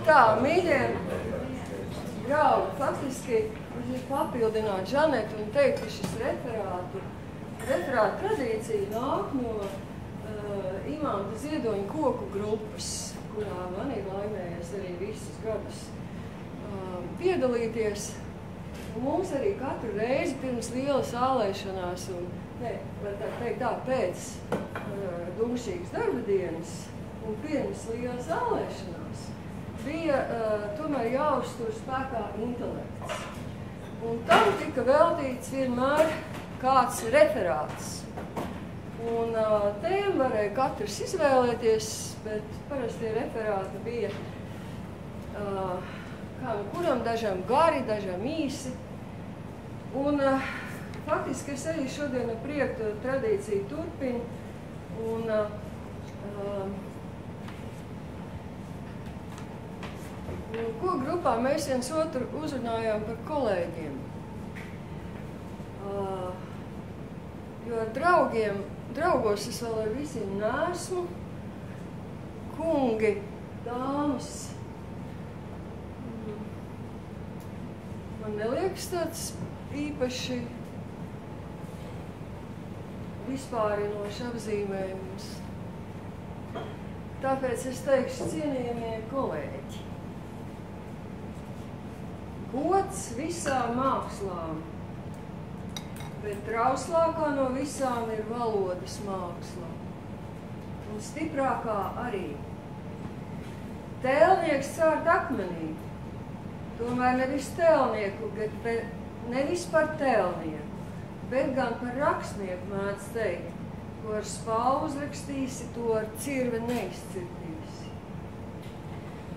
Tā, mīļie draugi, faktiski ir papildināt Žanetu un teikt, ka šis referāta tradīcija nāk no Imanta Ziedoņa koku grupas, kurā man ir laimējies arī visus gadus piedalīties. Un mums arī katru reizi pirms lielas ālēšanās un, var tā teikt tā, pēc dumšīgas darba dienas un pirms lielas ālēšanās bija tomēr jāuztur spēkā intelekts. Un tam tika veltīts vienmēr kāds referāts. Un tēmu varēja katrs izvēlēties, bet parasti referāti bija kā nu kuram dažam gari, dažam īsi. Un faktiski es arī šodien ar prieku tradīciju turpinu. Un ko grupā mēs viens otru uzrunājām par kolēģiem. Jo ar draugos es vēl ar visiem neesmu. Kungi, dāmas, man neliekas tāds īpaši vispārinošs apzīmējums. Tāpēc es teikšu, cienījamie kolēģi, gods visām mākslām, bet trauslākā no visām ir valodas māksla, un stiprākā arī. Tēlnieks cārt akmenī, tomēr nevis tēlnieku, nevis par tēlnieku, bet gan par rakstnieku mēdz teikt, ko ar spālu uzrakstīsi, to ar cirvi neizcirtīsi.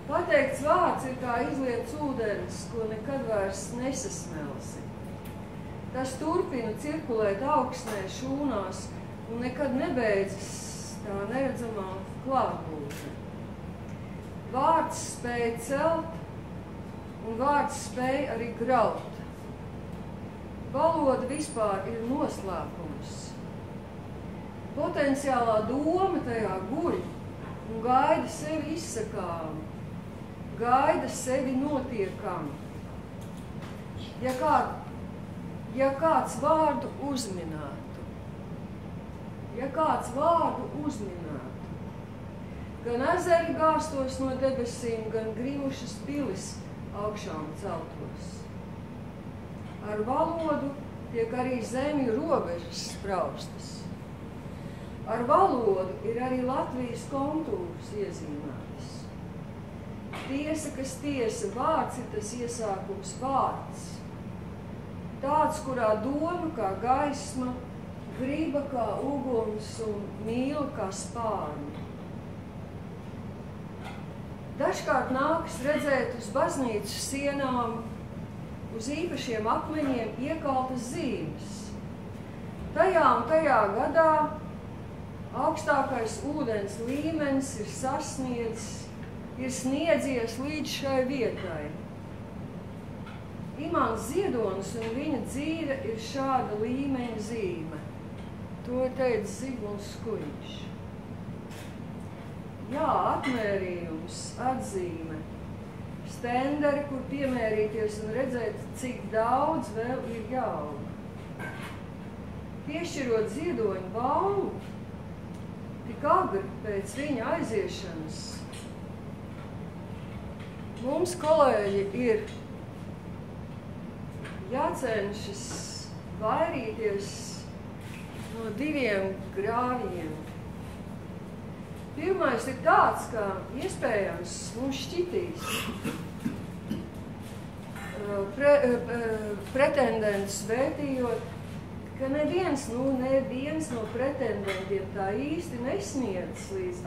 Pateikts vārds ir kā izliets ūdens, ko nekad vairs nesasmelsi. Tas turpina cirkulēt augsnē, šūnās un nekad nebeidzas tā neredzamā klātbūtne. Vārds spēj celt un vārds spēj arī graut. Valoda vispār ir noslēpums. Potenciālā doma tajā guļ un gaida sevi izsakām, gaida sevi notiekam. Ja kāds vārdu uzminētu, gan ezeri gāstos no debesīm, gan grimušas pilis augšām celtos. Ar valodu tiek arī zemju robežas spraustas. Ar valodu ir arī Latvijas kontūras iezīmētas. Tiesa, kas tiesa, vārds ir tas iesākums vārds. Tāds, kurā doma kā gaisma, griba kā uguns un mīla kā spārni. Dažkārt nākas redzēt uz baznīcu sienām, uz īpašiem akmeņiem iekaltas zīmes. Tajā un tajā gadā augstākais ūdens līmenis ir sniedzies līdz šai vietai. Imants Ziedonis un viņa dzīve ir šāda līmeņa zīme. To teica Zigmunds Skujiņš. Jā, atmērījums, atzīme, stenderi, kur piemērīties un redzēt, cik daudz vēl ir jāaug. Piešķirot Ziedoņu balvu, tik agri pēc viņa aiziešanas, mums, kolēģi, ir jācenšas vairīties no diviem grāvjiem. Pirmais ir tāds, ka iespējams mums šķitīs pretendents vērtījot, ka neviens no pretendentiem tā īsti nesniedz līdz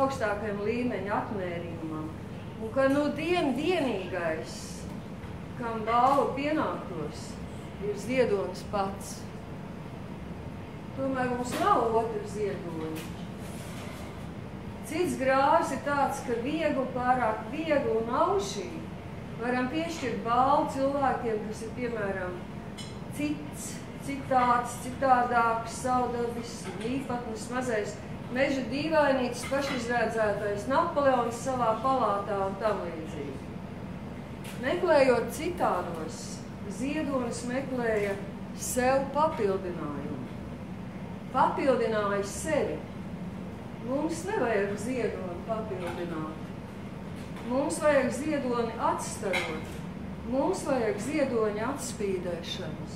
augstākajam līmeņa atmērījumam. Un ka vienīgais, kam balva pienāktos, ir Ziedonis pats. Tomēr mums nav otra Ziedoņa. Cits grāvs ir tāds, ka pārāk viegli un aušīgi varam piešķirt balvu cilvēkiem, kas ir, piemēram, cits, citāds, citādāks, savdabis, īpatnis, mazais meža dīvainītes pašizrādzētais Napoleons savā palātā un tam līdzīgi. Meklējot citādos, Ziedonis meklēja sev papildinājumu. Papildināja sevi. Mums nevajag Ziedoni papildināt. Mums vajag Ziedoni atstarot. Mums vajag Ziedoņa atspīdēšanas.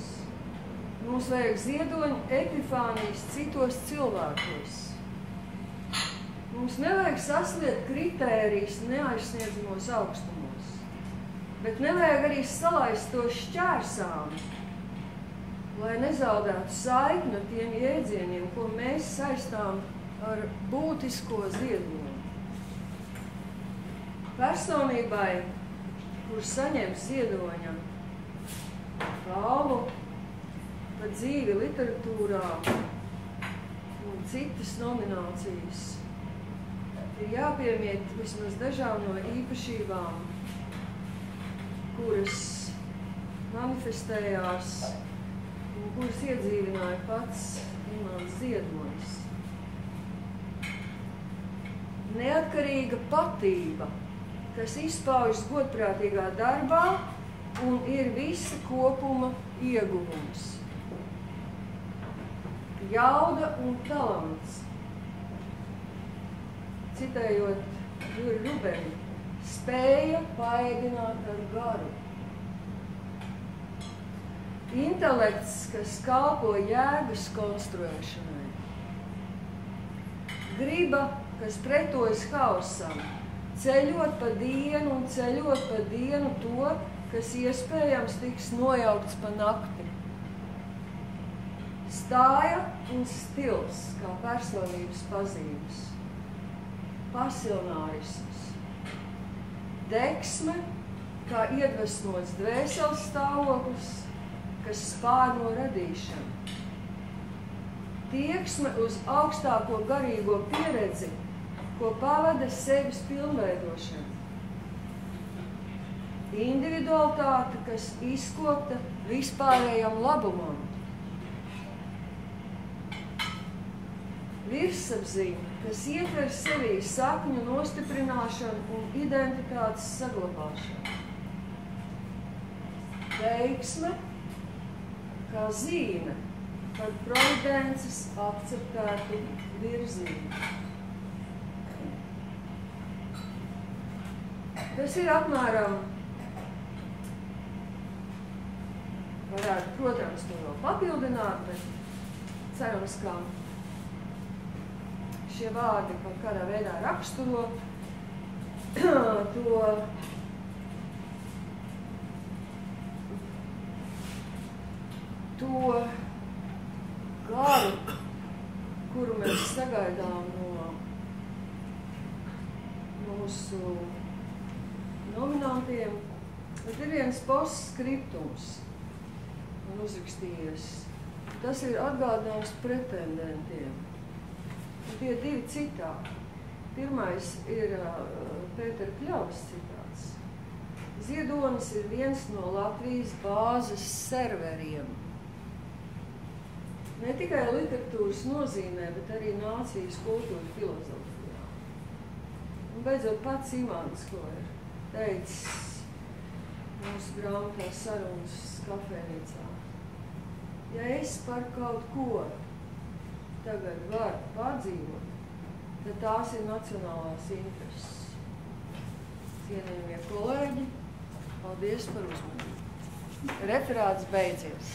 Mums vajag Ziedoņa epifānijas citos cilvēkos. Mums nevajag sasniegt kritērijas neaizsniedzamos augstumos, bet nevajag arī salaist to šķērsām, lai nezaudētu saikni ar tiem jēdzieniem, ko mēs saistām ar būtisko Ziedoni. Personībai, kur saņem Ziedoņa balvu par dzīvi literatūrā un citas nominācijas, ir jāpiemiet vismaz dažām no īpašībām, kuras manifestējās un kuras iedzīvināja pats Imants Ziedonis. Neatkarīga patība, kas izpaužas godprātīgā darbā un ir visa kopuma ieguvums. Jauda un talants. Citējot Juri Rubeni, spēja paēdināt ar garu. Intelekts, kas kalpo jēgas konstruēšanai. Griba, kas pretojas haosam, ceļot pa dienu un ceļot pa dienu to, kas iespējams tiks nojaukts pa nakti. Stāja un stils kā personības pazīmes. Pasilnārisms. Deksme kā iedvesmots dvēseles stāvoklis, kas spārno radīšanu. Tieksme uz augstāko garīgo pieredzi, ko pavada sevis pilnveidošana. Individualitāte, kas izkopta vispārējam labumam. Virsapziņa, kas ietver sevī sakņu nostiprināšanu un identitātes saglabāšanu. Veiksme, kā zīme par providences akceptētu virzību. Tas ir apmēram, varētu, protams, to vēl papildināt, bet cerams, ka šie vārdi kaut kādā veidā raksturo to garu, kuru mēs sagaidām no mūsu nominantiem. Bet ir viens postskriptums, man uzrakstījies. Tas ir atgādinājums pretendentiem. Un tie divi citāti. Pirmais ir Pētera Kļavas citāts. Ziedonis ir viens no Latvijas bāzes serveriem. Ne tikai literatūras nozīmē, bet arī nācijas kultūra filozofijā. Un beidzot pats Imants, ko ir teicis mūsu grāmatā Sarunas kafejnīcā. Ja es par kaut ko tagad varu pārdzīvot, tad tās ir nacionālās intereses. Cienījamie kolēģi, paldies par uzmanību. Referāts beidzies.